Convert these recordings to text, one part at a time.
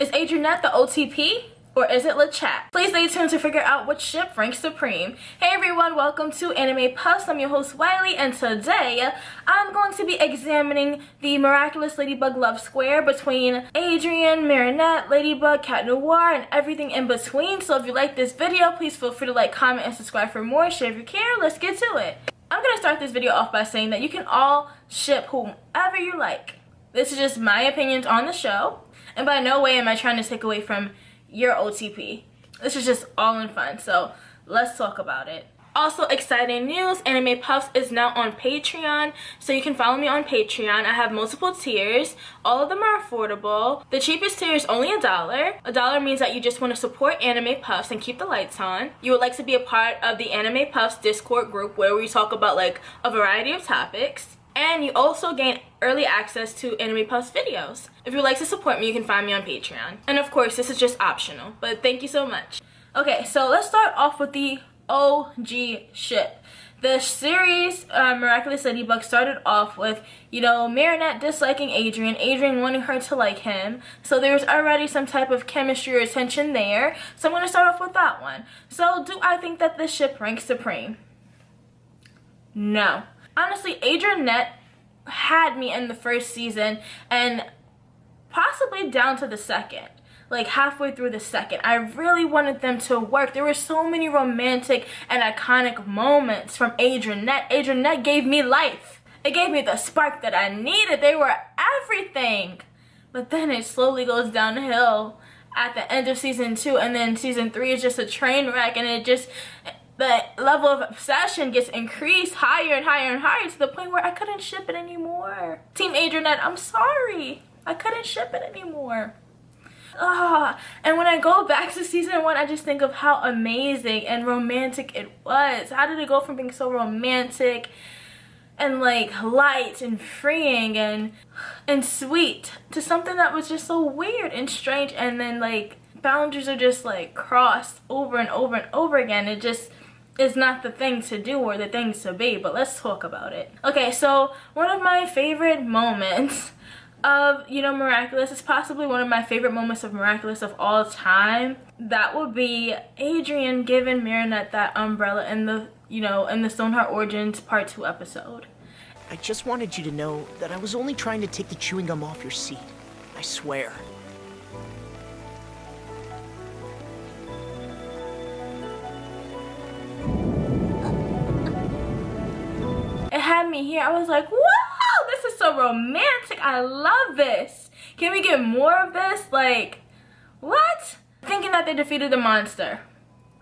Is Adrianette the OTP? Or is it LeChat? Please stay tuned to figure out which ship ranks supreme. Hey everyone, welcome to AnimePuffz. I'm your host Wiley, and today I'm going to be examining the Miraculous Ladybug love square between Adrien, Marinette, Ladybug, Cat Noir, and everything in between. So if you like this video, please feel free to like, comment, and subscribe for more. Share if you care. Let's get to it. I'm going to start this video off by saying that you can all ship whomever you like. This is just my opinions on the show, and by no way am I trying to take away from your OTP. This is just all in fun, so let's talk about it. Also, exciting news, AnimePuffz is now on Patreon, so you can follow me on Patreon. I have multiple tiers. All of them are affordable. The cheapest tier is only $1. $1 means that you just want to support AnimePuffz and keep the lights on. You would like to be a part of the AnimePuffz Discord group where we talk about like a variety of topics. And you also gain early access to AnimePuffz videos. If you'd like to support me, you can find me on Patreon. And of course, this is just optional, but thank you so much. Okay, so let's start off with the OG ship. The series, Miraculous Ladybug, started off with, Marinette disliking Adrien, Adrien wanting her to like him. So there was already some type of chemistry or tension there. So I'm going to start off with that one. So do I think that this ship ranks supreme? No. Honestly, Adrianette had me in the first season and possibly down to the second. Like halfway through the second. I really wanted them to work. There were so many romantic and iconic moments from Adrianette. Adrianette gave me life. It gave me the spark that I needed. They were everything. But then it slowly goes downhill at the end of season 2, and then season 3 is just a train wreck, and the level of obsession gets increased higher and higher and higher to the point where I couldn't ship it anymore. Team Adrianette, I'm sorry. I couldn't ship it anymore. And when I go back to season 1, I just think of how amazing and romantic it was. How did it go from being so romantic and like light and freeing and sweet to something that was just so weird and strange, and then like boundaries are just like crossed over and over and over again. It just is not the thing to do or the things to be, but let's talk about it. Okay, so one of my favorite moments of, Miraculous is possibly one of my favorite moments of Miraculous of all time. That would be Adrien giving Marinette that umbrella in the, in the Stoneheart Origins Part 2 episode. I just wanted you to know that I was only trying to take the chewing gum off your seat. I swear. It had me here. I was like, wow, this is so romantic. I love this. Can we get more of this? Like, what? Thinking that they defeated the monster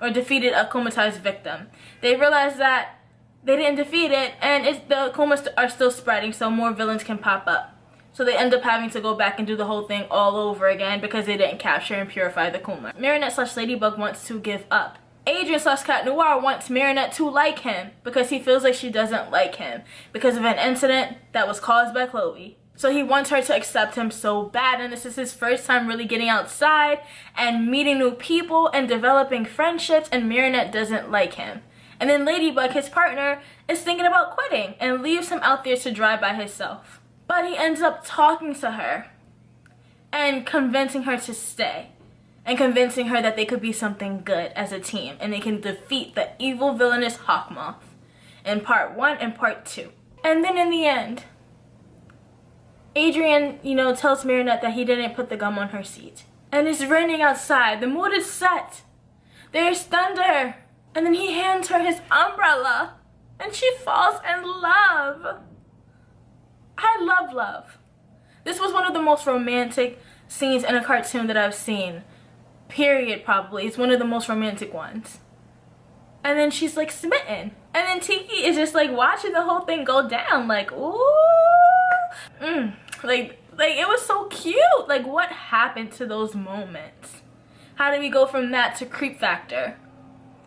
or defeated a comatized victim. They realized that they didn't defeat it, and the comas are still spreading, so more villains can pop up. So they end up having to go back and do the whole thing all over again because they didn't capture and purify the coma. Marinette / Ladybug wants to give up. Adrien / Cat Noir wants Marinette to like him because he feels like she doesn't like him because of an incident that was caused by Chloe. So he wants her to accept him so bad, and this is his first time really getting outside and meeting new people and developing friendships, and Marinette doesn't like him. And then Ladybug, his partner, is thinking about quitting and leaves him out there to dry by himself. But he ends up talking to her and convincing her to stay. And convincing her that they could be something good as a team, and they can defeat the evil villainous Hawkmoth in part 1 and part 2. And then in the end, Adrien, tells Marinette that he didn't put the gum on her seat. And it's raining outside. The mood is set. There's thunder. And then he hands her his umbrella, and she falls in love. I love love. This was one of the most romantic scenes in a cartoon that I've seen. Period, probably. It's one of the most romantic ones. And then she's like smitten. And then Tiki is just like watching the whole thing go down. Like, ooh. Like it was so cute. Like, what happened to those moments? How did we go from that to creep factor?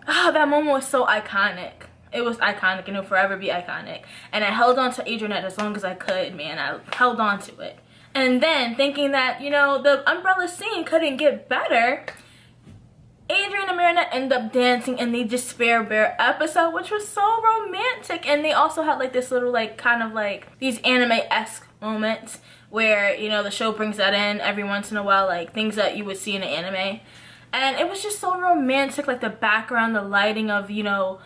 That moment was so iconic. It was iconic, and it'll forever be iconic. And I held on to Adrianette as long as I could, man. I held on to it. And then, thinking that, the umbrella scene couldn't get better, Adrien and Marinette end up dancing in the Despair Bear episode, which was so romantic. And they also had, like, this little, like, kind of, like, these anime-esque moments where, you know, the show brings that in every once in a while, like things that you would see in an anime. And it was just so romantic, like the background, the lighting of, you know,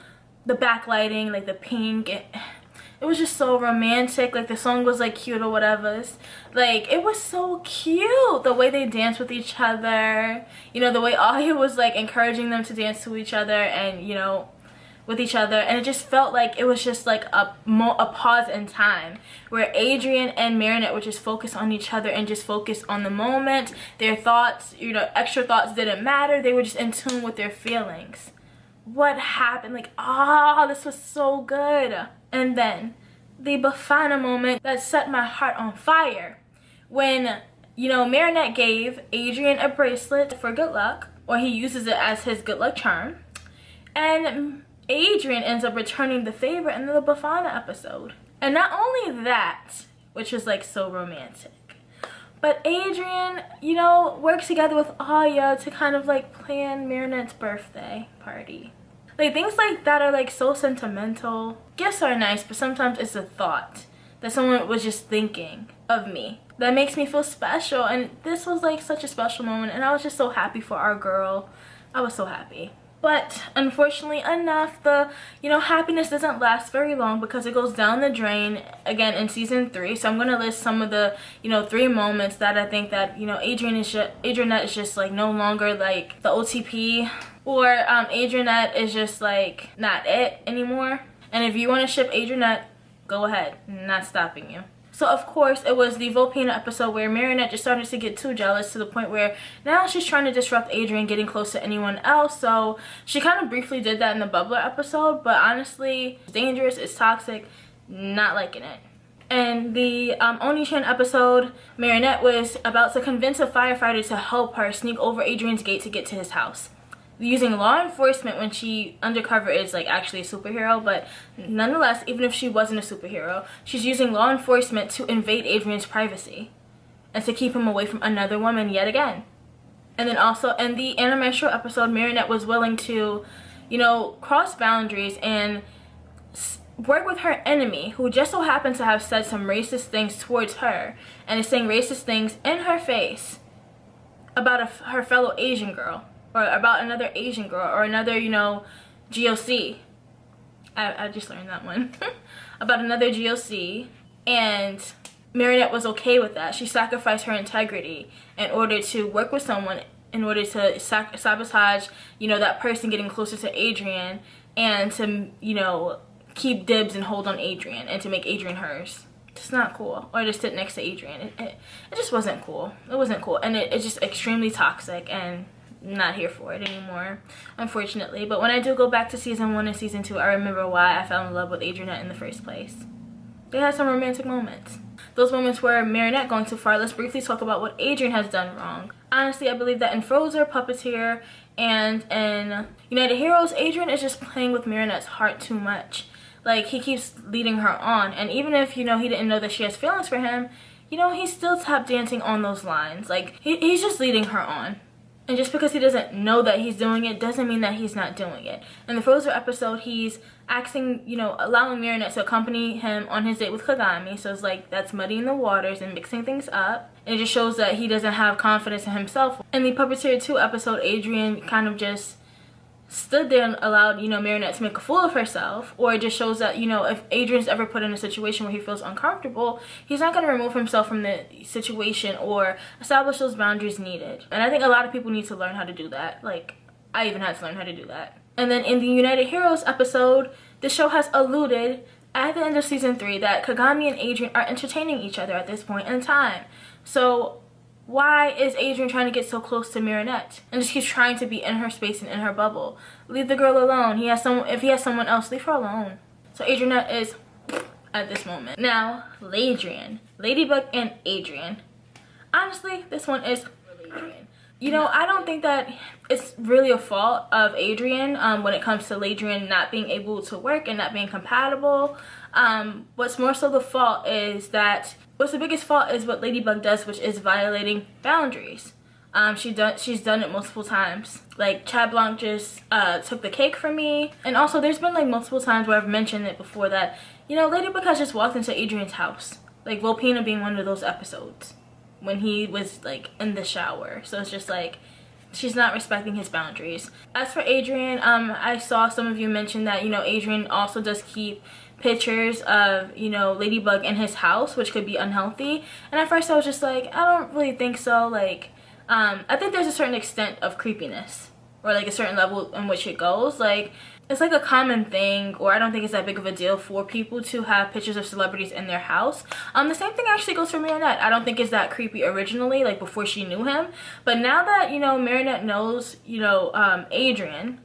the backlighting, like the pink. It was just so romantic. Like the song was like cute or whatever. Like it was so cute. The way they danced with each other. You know, the way Aya was like encouraging them to dance to each other and, you know, with each other. And it just felt like it was just like a pause in time where Adrien and Marinette would just focus on each other and just focus on the moment. Their thoughts, you know, extra thoughts didn't matter. They were just in tune with their feelings. What happened? Like, this was so good. And then the Bafana moment that set my heart on fire when, you know, Marinette gave Adrien a bracelet for good luck, or he uses it as his good luck charm, and Adrien ends up returning the favor in the Bafana episode. And not only that, which was like so romantic, but Adrien, you know, works together with Aya to kind of like plan Marinette's birthday party. Like things like that are like so sentimental. Gifts are nice, but sometimes it's a thought that someone was just thinking of me that makes me feel special. And this was like such a special moment, and I was just so happy for our girl. I was so happy. But unfortunately enough, the, you know, happiness doesn't last very long because it goes down the drain again in season 3. So I'm going to list some of the, you know, 3 moments that I think that, you know, Adrianette is just like no longer like the OTP, or Adrianette is just like not it anymore. And if you want to ship Adrianette, go ahead, not stopping you. So of course it was the Volpina episode where Marinette just started to get too jealous to the point where now she's trying to disrupt Adrien getting close to anyone else. So she kind of briefly did that in the Bubbler episode, but honestly, it's dangerous, it's toxic, not liking it. And the Oni-chan episode, Marinette was about to convince a firefighter to help her sneak over Adrien's gate to get to his house, using law enforcement when she undercover is like actually a superhero. But nonetheless, even if she wasn't a superhero, she's using law enforcement to invade Adrien's privacy and to keep him away from another woman yet again. And then also in the Animestro episode, Marinette was willing to, you know, cross boundaries and work with her enemy, who just so happened to have said some racist things towards her and is saying racist things in her face about her fellow Asian girl, or about another Asian girl, or another, you know, GOC. I just learned that one. About another GOC. And Marinette was okay with that. She sacrificed her integrity in order to work with someone, in order to sabotage, you know, that person getting closer to Adrien, and to, you know, keep dibs and hold on Adrien, and to make Adrien hers. It's not cool. Or to sit next to Adrien. It just wasn't cool. It wasn't cool. And it's just extremely toxic, and not here for it anymore, unfortunately. But when I do go back to season 1 and season 2, I remember why I fell in love with Adrianette in the first place. They had some romantic moments. Those moments were Marinette going too far. Let's briefly talk about what Adrien has done wrong. Honestly, I believe that in Frozen, Puppeteer, and in United Heroes, Adrien is just playing with Marinette's heart too much. Like, he keeps leading her on, and even if, you know, he didn't know that she has feelings for him, you know, he's still tap dancing on those lines. Like, he's just leading her on. And just because he doesn't know that he's doing it doesn't mean that he's not doing it. In the Frozen episode, he's asking, you know, allowing Marinette to accompany him on his date with Kagami. So it's like, that's muddying the waters and mixing things up. And it just shows that he doesn't have confidence in himself. In the Puppeteer 2 episode, Adrien kind of just stood there and allowed, you know, Marinette to make a fool of herself. Or it just shows that, you know, if Adrien's ever put in a situation where he feels uncomfortable, he's not going to remove himself from the situation or establish those boundaries needed. And I think a lot of people need to learn how to do that. Like, I even had to learn how to do that. And then in the United Heroes episode, the show has alluded at the end of season 3 that Kagami and Adrien are entertaining each other at this point in time. So why is Adrien trying to get so close to Marinette and just keeps trying to be in her space and in her bubble? Leave the girl alone. If he has someone else, leave her alone. So Adrianette is at this moment. Now, Ladrien. Ladybug and Adrien. Honestly, this one is Ladrien. You know, I don't think that it's really a fault of Adrien when it comes to Ladrien not being able to work and not being compatible. What's more so the fault is that what's the biggest fault is what Ladybug does, which is violating boundaries. She's done it multiple times. Like, Chad Blanc just took the cake from me. And also, there's been like multiple times where I've mentioned it before that, you know, Ladybug has just walked into Adrien's house Like Volpino being one of those episodes when he was like in the shower. So it's just like she's not respecting his boundaries. As for Adrian, I saw some of you mention that, you know, Adrian also does keep pictures of, you know, Ladybug in his house, which could be unhealthy. And at first I was just like, I don't really think so. Like, I think there's a certain extent of creepiness, or like a certain level in which it goes. Like, it's like a common thing, or I don't think it's that big of a deal for people to have pictures of celebrities in their house. The same thing actually goes for Marinette. I don't think it's that creepy originally, like before she knew him. But now that, you know, Marinette knows, you know, Adrian,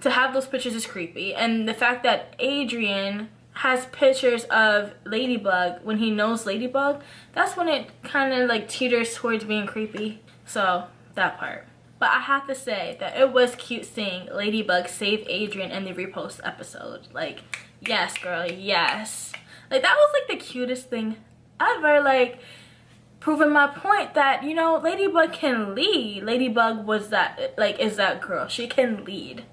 to have those pictures is creepy. And the fact that Adrian has pictures of Ladybug when he knows Ladybug, that's when it kind of like teeters towards being creepy. So, that part. But I have to say that it was cute seeing Ladybug save Adrian in the repost episode. Like, yes, girl, yes. Like, that was like the cutest thing ever. Like, proving my point that, you know, Ladybug can lead. Ladybug was that, like, is that girl. She can lead.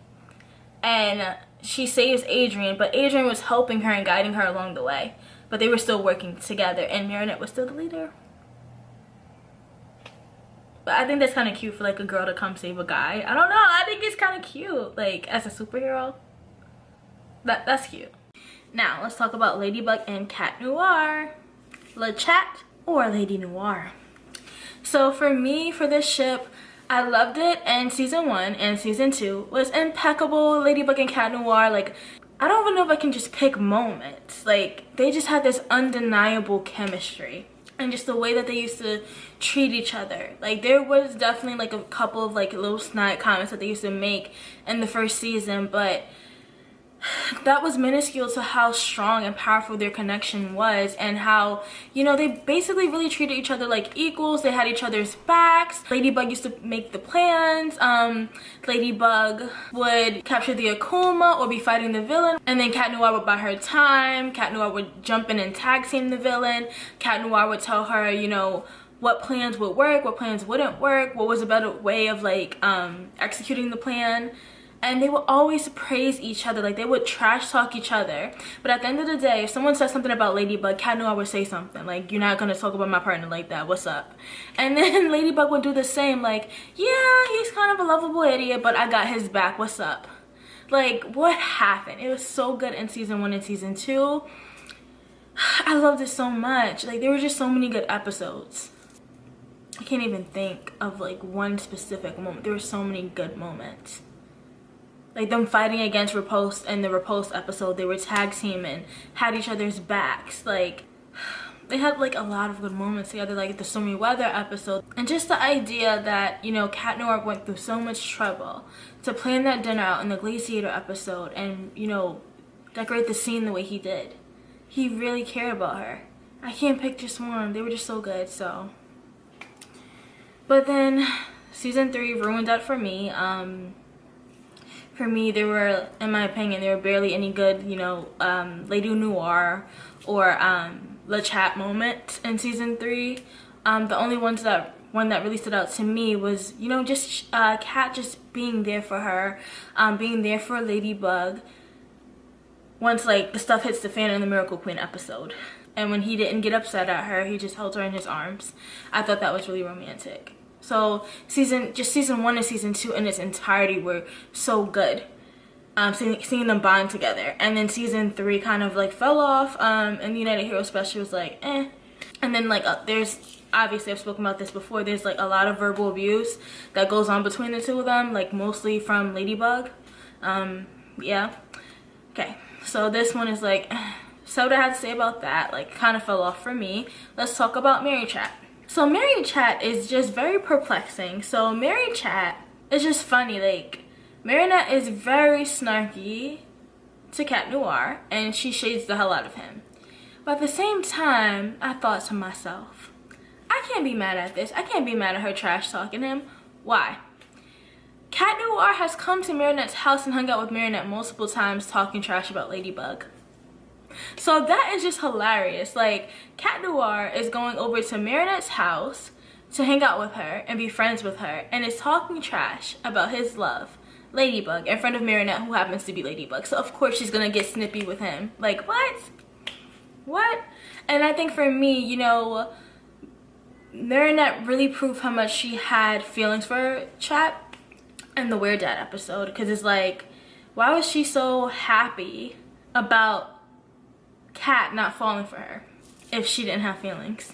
And she saves Adrian, but Adrian was helping her and guiding her along the way. But they were still working together, and Marinette was still the leader. But I think that's kind of cute for like a girl to come save a guy. I don't know. I think it's kind of cute. Like, as a superhero. That's cute. Now, let's talk about Ladybug and Cat Noir. LeChat or Lady Noir. So for me, for this ship, I loved it. And season 1 and season 2 was impeccable. Ladybug and Cat Noir, like, I don't even know if I can just pick moments. Like, they just had this undeniable chemistry. And just the way that they used to treat each other. Like, there was definitely like a couple of like little snide comments that they used to make in the first season, but that was minuscule to how strong and powerful their connection was, and how, you know, they basically really treated each other like equals. They had each other's backs. Ladybug used to make the plans. Ladybug would capture the Akuma or be fighting the villain, and then Cat Noir would buy her time. Cat Noir would jump in and tag team the villain. Cat Noir would tell her, you know, what plans would work, what plans wouldn't work, what was a better way of like executing the plan. And they would always praise each other. Like, they would trash talk each other. But at the end of the day, if someone said something about Ladybug, Cat Noir would say something. Like, you're not going to talk about my partner like that. What's up? And then Ladybug would do the same. Like, yeah, he's kind of a lovable idiot, but I got his back. What's up? Like, what happened? It was so good in season 1 and season 2. I loved it so much. Like, there were just so many good episodes. I can't even think of, like, one specific moment. There were so many good moments. Like, them fighting against Repulsed in the Repulsed episode, they were tag teaming, had each other's backs. Like, they had like a lot of good moments together, like the stormy weather episode. And just the idea that, you know, Cat Noir went through so much trouble to plan that dinner out in the Glaciator episode and, you know, decorate the scene the way he did. He really cared about her. I can't pick just one. They were just so good, so. But then season 3 ruined that for me. For me, there were, in my opinion, there were barely any good, you know, Lady Noir or LeChat moments in season 3. The only one that really stood out to me was, you know, just Cat just being there for her, being there for Ladybug. Once like the stuff hits the fan in the Miracle Queen episode, and when he didn't get upset at her, he just held her in his arms. I thought that was really romantic. So season 1 and season 2 in its entirety were so good. Seeing them bond together. And then season 3 kind of like fell off. And the United Hero Special was like, eh. And then like there's, obviously I've spoken about this before, there's like a lot of verbal abuse that goes on between the two of them, like mostly from Ladybug. Yeah. Okay, so this one is like, so what I had to say about that, like kind of fell off for me. Let's talk about Mary Chat. So Mary Chat is just very perplexing. So Mary Chat is just funny. Like, Marinette is very snarky to Cat Noir, and she shades the hell out of him. But at the same time, I thought to myself, I can't be mad at this. I can't be mad at her trash talking him. Why? Cat Noir has come to Marinette's house and hung out with Marinette multiple times talking trash about Ladybug. So that is just hilarious. Like, Cat Noir is going over to Marinette's house to hang out with her and be friends with her, and is talking trash about his love, Ladybug, in front of Marinette, who happens to be Ladybug. So of course she's gonna get snippy with him. Like, what? And I think for me, you know, Marinette really proved how much she had feelings for Chat in the Weird Dad episode, because it's like, why was she so happy about Cat not falling for her if she didn't have feelings?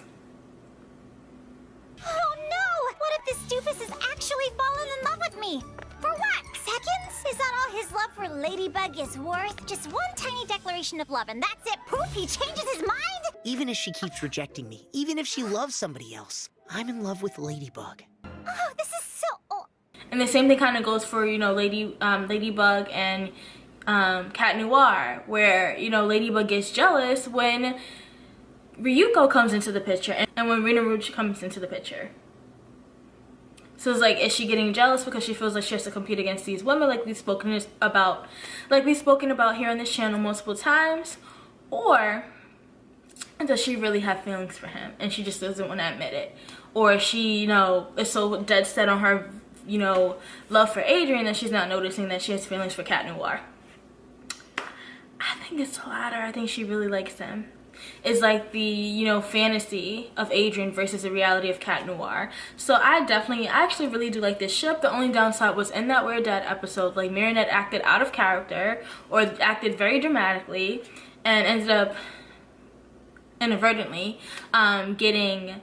Oh no! What if this doofus has actually fallen in love with me? For what? Seconds? Is that all his love for Ladybug is worth? Just one tiny declaration of love and that's it? Poof, he changes his mind? Even if she keeps rejecting me, even if she loves somebody else, I'm in love with Ladybug. Oh, this is so... Oh. And the same thing kind of goes for, you know, Ladybug and Cat Noir, where, you know, Ladybug gets jealous when Ryuko comes into the picture and when Rina Rouge comes into the picture. So it's like, is she getting jealous because she feels like she has to compete against these women like we've spoken about here on this channel multiple times? Or does she really have feelings for him and she just doesn't want to admit it? Or she, you know, is so dead set on her, you know, love for Adrien that she's not noticing that she has feelings for Cat Noir? I think it's the latter. I think she really likes him. It's like the, you know, fantasy of Adrien versus the reality of Cat Noir. So I actually really do like this ship. The only downside was in that Weird Dad episode, like Marinette acted out of character or acted very dramatically and ended up inadvertently getting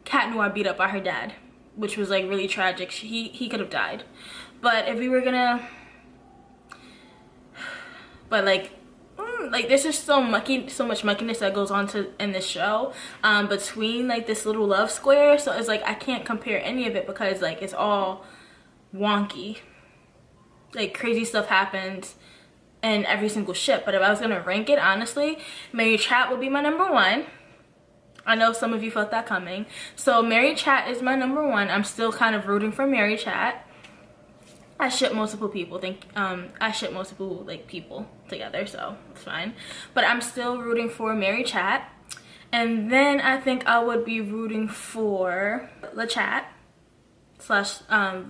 Cat Noir beat up by her dad, which was like really tragic. He could have died. But if we were gonna, but like there's just so much muckiness that goes on in this show between like this little love square. So it's like I can't compare any of it because like it's all wonky. Like crazy stuff happens in every single ship. But if I was gonna rank it, honestly, Mary Chat would be my #1. I know some of you felt that coming. So Mary Chat is my #1. I'm still kind of rooting for Mary Chat. I ship multiple people. I ship multiple like people together, so it's fine. But I'm still rooting for Mary Chat. And then I think I would be rooting for LeChat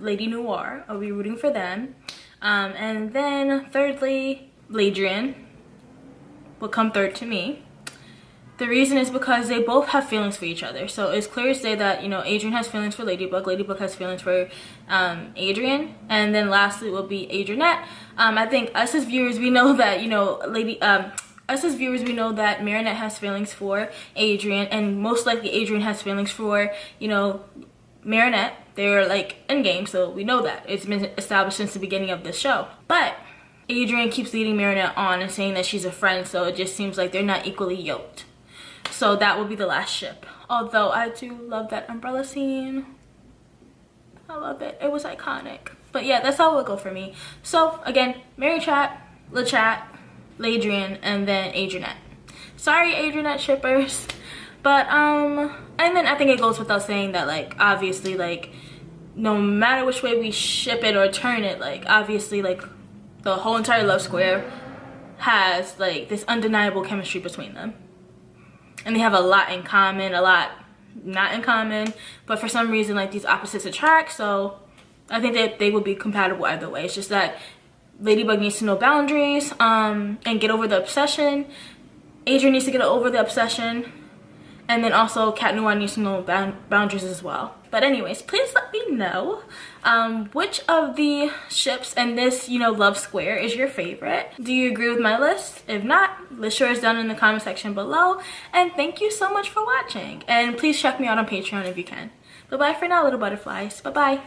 / Lady Noir. I'll be rooting for them. And then thirdly, Ladrien will come third to me. The reason is because they both have feelings for each other. So it's clear to say that, you know, Adrien has feelings for Ladybug. Ladybug has feelings for Adrien. And then lastly will be Adrienette. I think us as viewers, we know that, you know, we know that Marinette has feelings for Adrien. And most likely Adrien has feelings for, you know, Marinette. They're like in game, so we know that. It's been established since the beginning of this show. But Adrien keeps leading Marinette on and saying that she's a friend. So it just seems like they're not equally yoked. So that will be the last ship. Although I do love that umbrella scene. I love it. It was iconic. But yeah, that's how it will go for me. So again, Mary Chat, LeChat, Ladrien, and then Adrienette. Sorry, Adrienette shippers. But and then I think it goes without saying that like obviously like no matter which way we ship it or turn it, like obviously like the whole entire love square has like this undeniable chemistry between them. And they have a lot in common, a lot not in common, but for some reason like these opposites attract. So I think that they would be compatible either way. It's just that Ladybug needs to know boundaries and get over the obsession. Adrien needs to get over the obsession, and then also Cat Noir needs to know boundaries as well. But anyways, please let me know which of the ships in this, you know, love square is your favorite. Do you agree with my list? If not, list yours down in the comment section below. And thank you so much for watching. And please check me out on Patreon if you can. Bye-bye for now, little butterflies. Bye-bye.